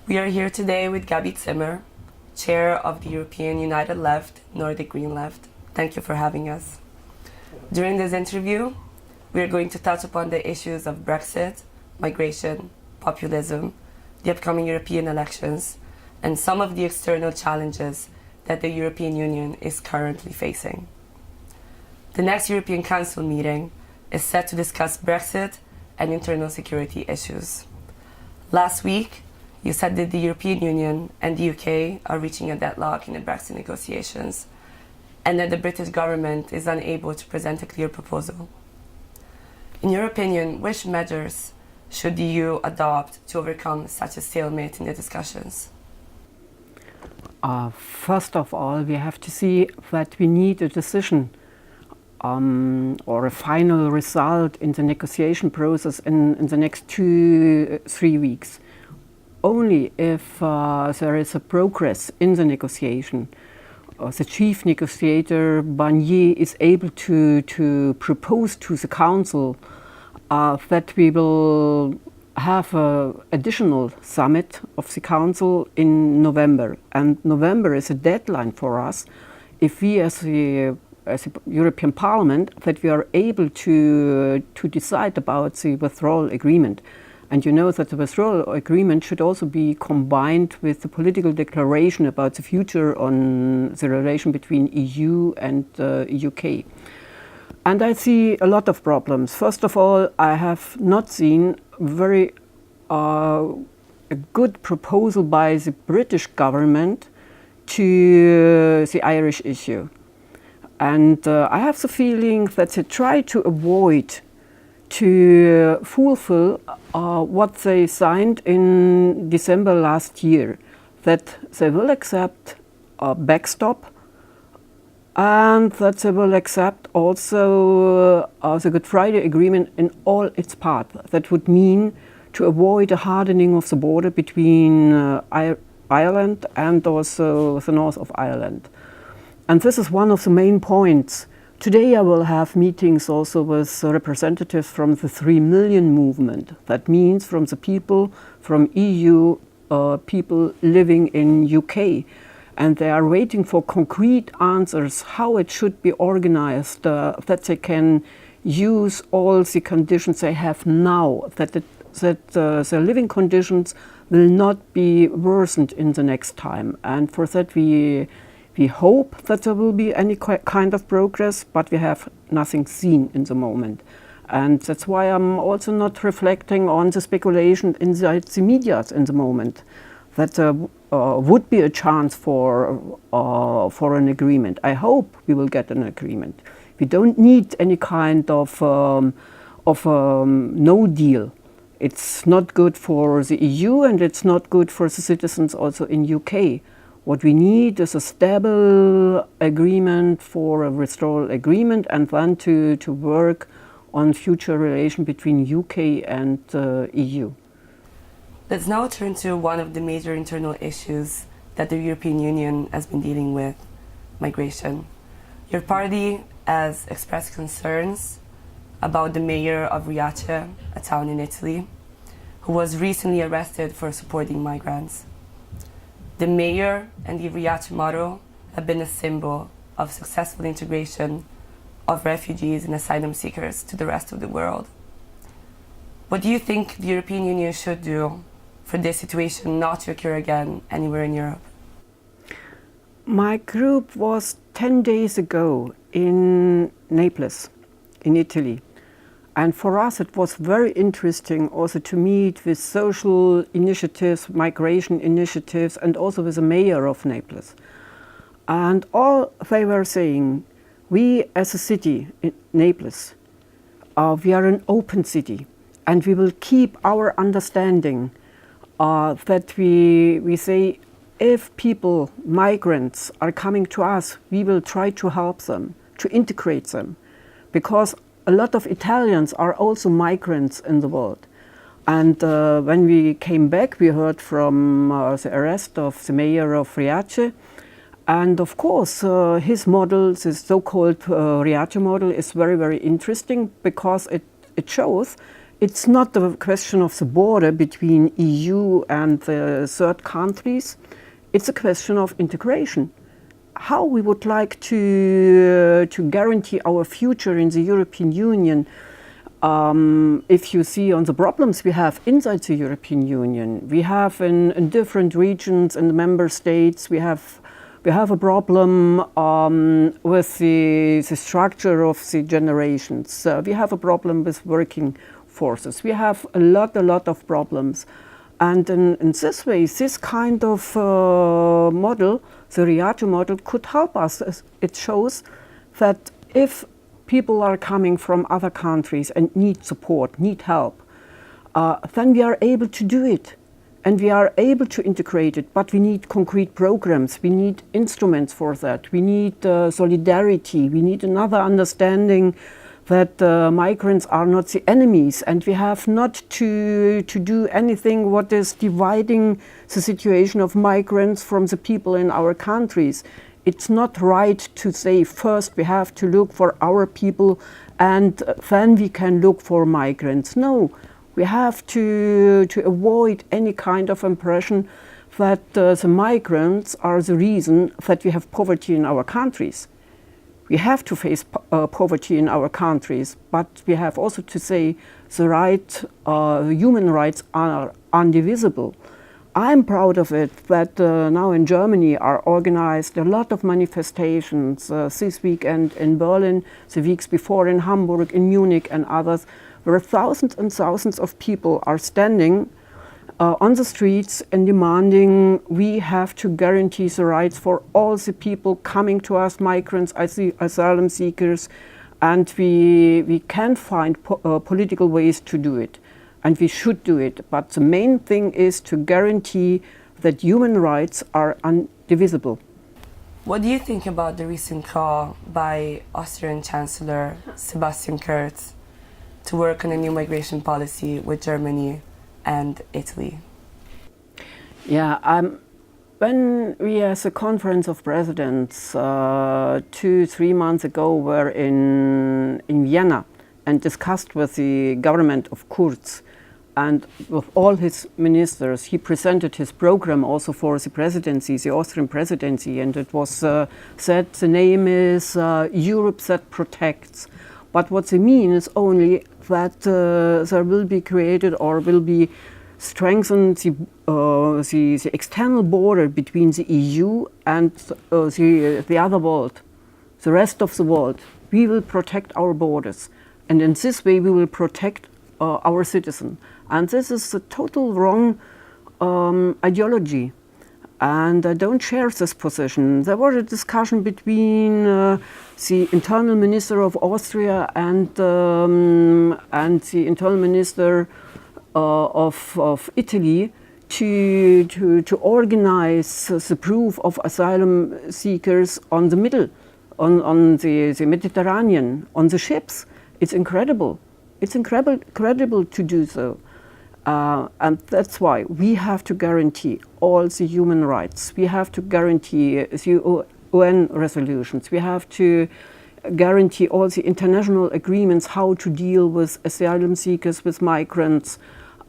We are here today with Gabi Zimmer, Chair of the European United Left, Nordic Green Left. Thank you for having us. During this interview, we are going to touch upon the issues of Brexit, migration, populism, the upcoming European elections, and some of the external challenges that the European Union is currently facing. The next European Council meeting is set to discuss Brexit and internal security issues. Last week, you said that the European Union and the UK are reaching a deadlock in the Brexit negotiations, and that the British government is unable to present a clear proposal. In your opinion, which measures should the EU adopt to overcome such a stalemate in the discussions? First of all, we have to see that we need a decision or a final result in the negotiation process in the next 2-3 weeks. Only if there is a progress in the negotiation, the chief negotiator Barnier is able to propose to the Council that we will have an additional summit of the Council in November. And November is a deadline for us if we as the European Parliament that we are able to decide about the withdrawal agreement. And you know that the withdrawal agreement should also be combined with the political declaration about the future on the relation between EU and UK. And I see a lot of problems. First of all, I have not seen very a good proposal by the British government to the Irish issue. And I have the feeling that they try to avoid to fulfill what they signed in December last year, that they will accept a backstop and that they will accept also the Good Friday Agreement in all its parts. That would mean to avoid a hardening of the border between Ireland and also the north of Ireland. And this is one of the main points. Today I will have meetings also with representatives from the 3 million movement. That means from the people from EU, people living in UK. And they are waiting for concrete answers how it should be organized, that they can use all the conditions they have now, that their living conditions will not be worsened in the next time. And for that we hope that there will be any kind of progress, but we have nothing seen in the moment. And that's why I'm also not reflecting on the speculation inside the media in the moment, that there would be a chance for an agreement. I hope we will get an agreement. We don't need any kind of no deal. It's not good for the EU and it's not good for the citizens also in UK. What we need is a stable agreement for a withdrawal agreement and then to work on future relation between UK and EU. Let's now turn to one of the major internal issues that the European Union has been dealing with, migration. Your party has expressed concerns about the mayor of Riace, a town in Italy, who was recently arrested for supporting migrants. The mayor and the Riace model have been a symbol of successful integration of refugees and asylum seekers to the rest of the world. What do you think the European Union should do for this situation not to occur again anywhere in Europe? My group was 10 days ago in Naples, in Italy. And for us it was very interesting also to meet with social initiatives, migration initiatives, and also with the mayor of Naples. And all they were saying, we as a city, in Naples, we are an open city and we will keep our understanding that we say if people, migrants, are coming to us, we will try to help them, to integrate them, because a lot of Italians are also migrants in the world. And when we came back, we heard from the arrest of the mayor of Riace. And of course, his model, this so-called Riace model, is very, very interesting because it shows it's not the question of the border between EU and the third countries. It's a question of integration. How we would like to guarantee our future in the European Union. If you see on the problems we have inside the European Union, we have in different regions in the member states, we have a problem with the structure of the generations. We have a problem with working forces. We have a lot of problems. And in this way, this kind of model, the Riato model, could help us. It shows that if people are coming from other countries and need support, need help, then we are able to do it. And we are able to integrate it, but we need concrete programs, we need instruments for that, we need solidarity, we need another understanding that migrants are not the enemies, and we have not to do anything what is dividing the situation of migrants from the people in our countries. It's not right to say first we have to look for our people and then we can look for migrants. No. We have to avoid any kind of impression that the migrants are the reason that we have poverty in our countries. We have to face poverty in our countries, but we have also to say the human rights are indivisible. I'm proud of it that now in Germany are organized a lot of manifestations this weekend in Berlin, the weeks before in Hamburg, in Munich and others, where thousands and thousands of people are standing on the streets and demanding we have to guarantee the rights for all the people coming to us, migrants, asylum seekers, and we can find political ways to do it, and we should do it. But the main thing is to guarantee that human rights are indivisible. What do you think about the recent call by Austrian Chancellor Sebastian Kurz to work on a new migration policy with Germany and Italy? Yeah, when we as a conference of presidents 2-3 months ago were in Vienna and discussed with the government of Kurz and with all his ministers, he presented his program also for the presidency, the Austrian presidency, and it was said the name is Europe that protects. But what they mean is only that there will be created or will be strengthened the external border between the EU and the other world, the rest of the world. We will protect our borders, and in this way we will protect our citizens. And this is a total wrong ideology. And I don't share this position. There was a discussion between the internal minister of Austria and the internal minister of Italy to organize the proof of asylum seekers on the Mediterranean, on the ships. It's incredible. It's incredible to do so. And that's why we have to guarantee all the human rights. We have to guarantee the UN resolutions. We have to guarantee all the international agreements how to deal with asylum seekers, with migrants.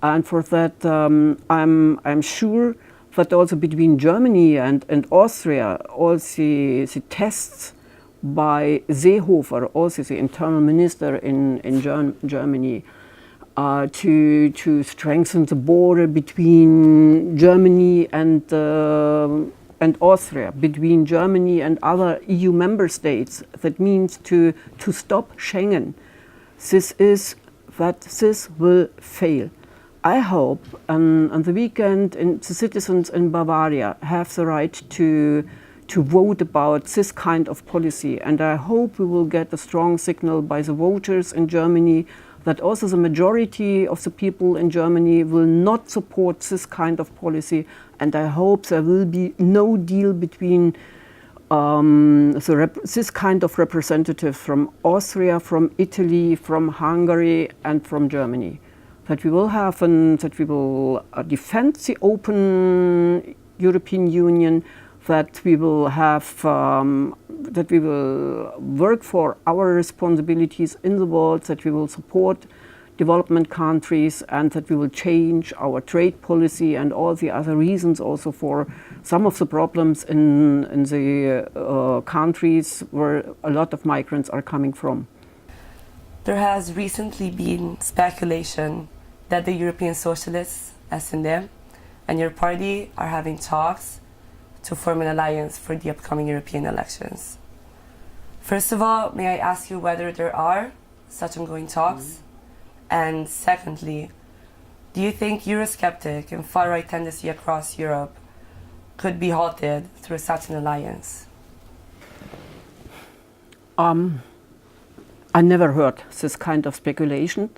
And for that, I'm sure that also between Germany and Austria, all the tests by Seehofer, also the internal minister in Germany, to strengthen the border between Germany and Austria, between Germany and other EU member states. That means to stop Schengen. This will fail. I hope on the weekend the citizens in Bavaria have the right to vote about this kind of policy, and I hope we will get a strong signal by the voters in Germany that also the majority of the people in Germany will not support this kind of policy, and I hope there will be no deal between this kind of representative from Austria, from Italy, from Hungary and from Germany. That we will have that we will defend the open European Union, that we will have that we will work for our responsibilities in the world, that we will support development countries, and that we will change our trade policy and all the other reasons also for some of the problems in the countries where a lot of migrants are coming from. There has recently been speculation that the European Socialists, SD, and your party are having talks to form an alliance for the upcoming European elections. First of all, may I ask you whether there are such ongoing talks? And secondly, do you think Eurosceptic and far-right tendency across Europe could be halted through such an alliance? I never heard this kind of speculation.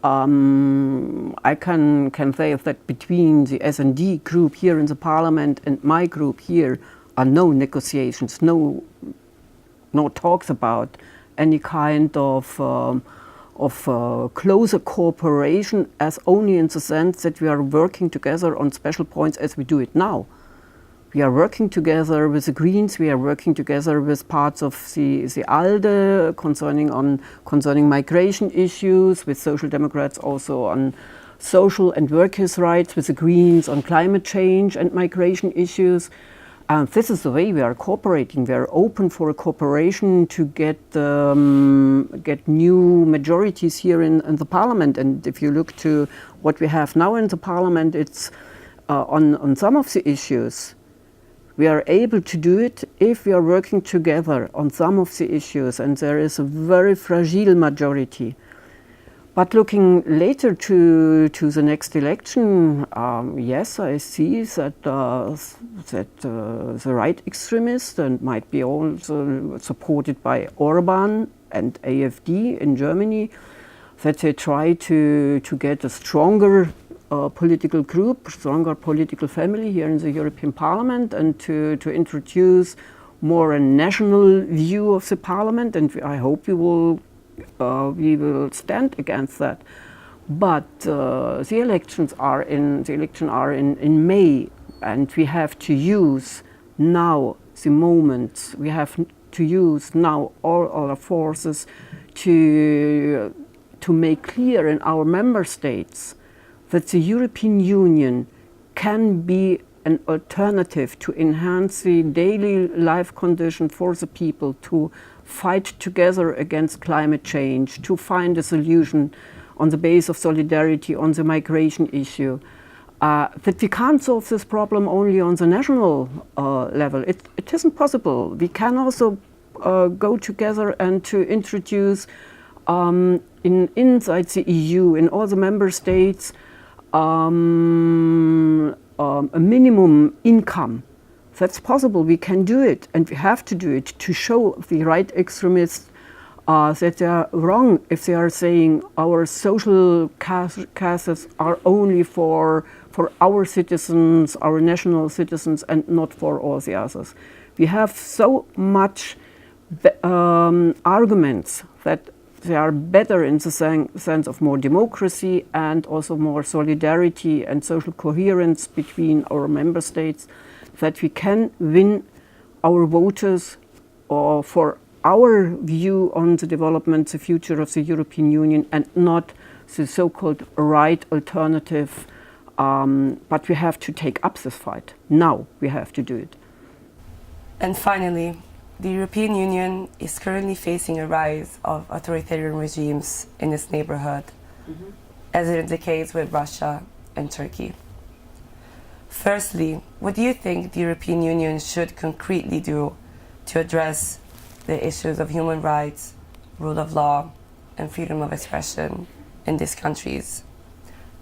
I can say that between the S&D group here in the parliament and my group here are no negotiations, no talks about any kind of closer cooperation, as only in the sense that we are working together on special points as we do it now. We are working together with the Greens, we are working together with parts of the ALDE concerning migration issues, with Social Democrats also on social and workers' rights, with the Greens on climate change and migration issues. And this is the way we are cooperating. We are open for a cooperation to get new majorities here in the parliament. And if you look to what we have now in the parliament, it's on some of the issues. We are able to do it if we are working together on some of the issues, and there is a very fragile majority. But looking later to the next election, yes, I see that the right extremists, and might be also supported by Orban and AfD in Germany, that they try to get a stronger political group, stronger political family here in the European Parliament, and to introduce more a national view of the Parliament, and I hope we will stand against that. But the elections are in May, and we have to use now the moment. We have to use now all our forces to make clear in our member states that the European Union can be an alternative to enhance the daily life condition for the people, to fight together against climate change, to find a solution on the base of solidarity on the migration issue. That we can't solve this problem only on the national level. It isn't possible. We can also go together and to introduce inside the EU, in all the member states, a minimum income. That's possible. We can do it, and we have to do it to show the right extremists that they are wrong if they are saying our social castes are only for our citizens, our national citizens, and not for all the others. We have so much arguments that they are better in the sense of more democracy and also more solidarity and social coherence between our member states, that we can win our voters for our view on the development, the future of the European Union, and not the so-called right alternative. But we have to take up this fight. Now we have to do it. And finally, the European Union is currently facing a rise of authoritarian regimes in its neighborhood, as it is the case with Russia and Turkey. Firstly, what do you think the European Union should concretely do to address the issues of human rights, rule of law, and freedom of expression in these countries?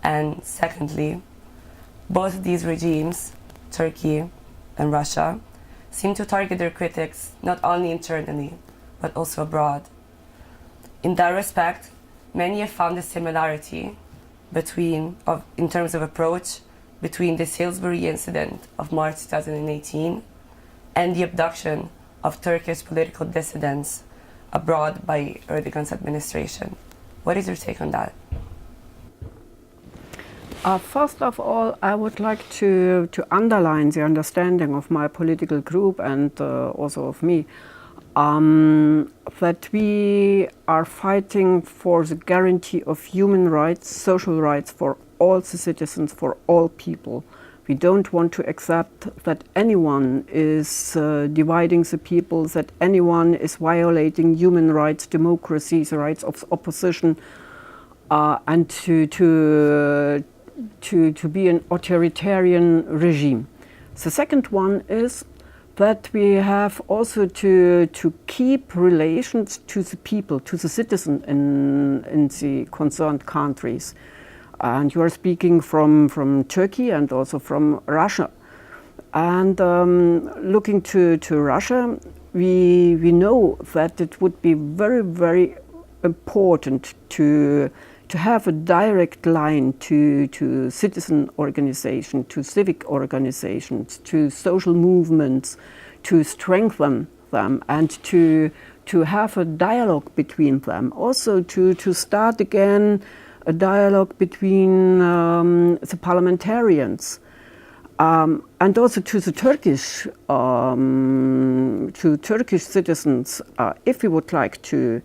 And secondly, both these regimes, Turkey and Russia, seem to target their critics not only internally, but also abroad. In that respect, many have found a similarity in terms of approach between the Salisbury incident of March 2018 and the abduction of Turkish political dissidents abroad by Erdogan's administration. What is your take on that? First of all, I would like to underline the understanding of my political group and also of me. that we are fighting for the guarantee of human rights, social rights for all the citizens, for all people. We don't want to accept that anyone is dividing the people, that anyone is violating human rights, democracy, the rights of opposition, and to be an authoritarian regime. The second one is that we have also to keep relations to the people, to the citizen in the concerned countries. And you are speaking from Turkey and also from Russia. And looking to Russia, we know that it would be very, very important to have a direct line to citizen organizations, to civic organizations, to social movements, to strengthen them and to have a dialogue between them. Also to start again a dialogue between the parliamentarians. And also to the Turkish citizens, if we would like to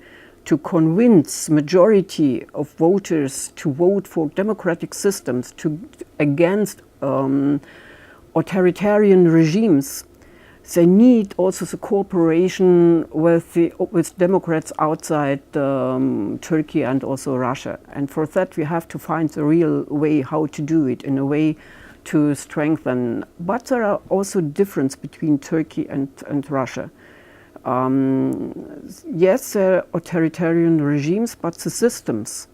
convince majority of voters to vote for democratic systems, against authoritarian regimes, they need also the cooperation with Democrats outside Turkey and also Russia. And for that we have to find the real way how to do it, in a way to strengthen. But there are also differences between Turkey and Russia. Yes, there are authoritarian regimes, but the systems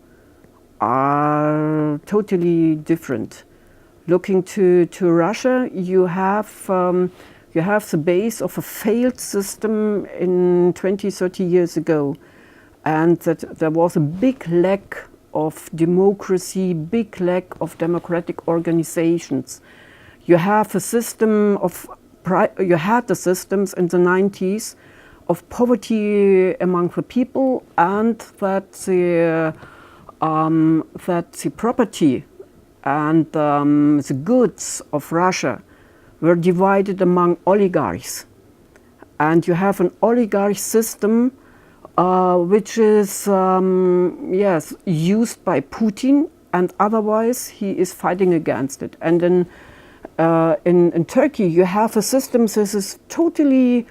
are totally different. Looking to Russia, you have the base of a failed system in 20, 30 years ago, and that there was a big lack of democracy, big lack of democratic organizations. You have a system you had the systems in the 90s of poverty among the people, and that the property and the goods of Russia were divided among oligarchs. And you have an oligarch system which is used by Putin, and otherwise he is fighting against it. And in Turkey you have a system that is totally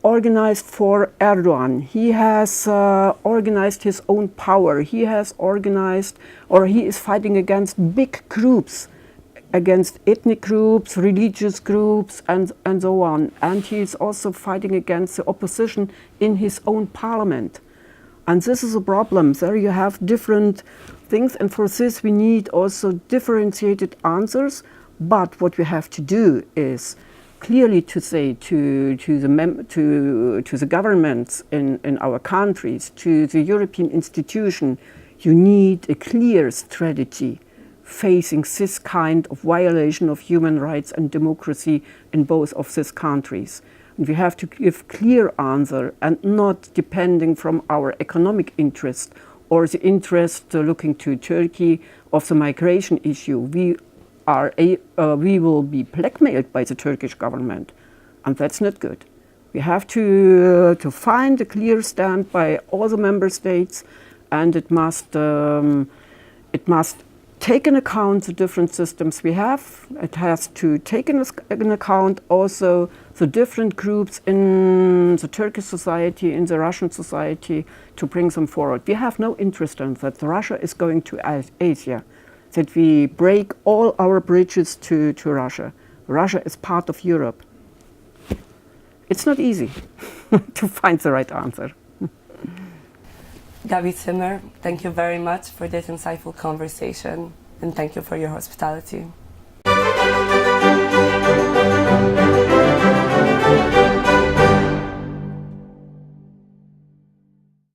organized for Erdogan. He has organized his own power. He has organized, or he is fighting against big groups, against ethnic groups, religious groups, and so on. And he is also fighting against the opposition in his own parliament. And this is a problem. There you have different things, and for this we need also differentiated answers. But what we have to do is clearly to say to the governments in our countries, to the European institution, you need a clear strategy facing this kind of violation of human rights and democracy in both of these countries. And we have to give clear answer, and not depending from our economic interest or the interest looking to Turkey of the migration issue. We will be blackmailed by the Turkish government, and that's not good. We have to find a clear stand by all the member states, and it must take into account the different systems we have. It has to take into account also the different groups in the Turkish society, in the Russian society, to bring them forward. We have no interest in that. Russia is going to Asia, that we break all our bridges to Russia. Russia is part of Europe. It's not easy to find the right answer. Gabi Zimmer, thank you very much for this insightful conversation, and thank you for your hospitality.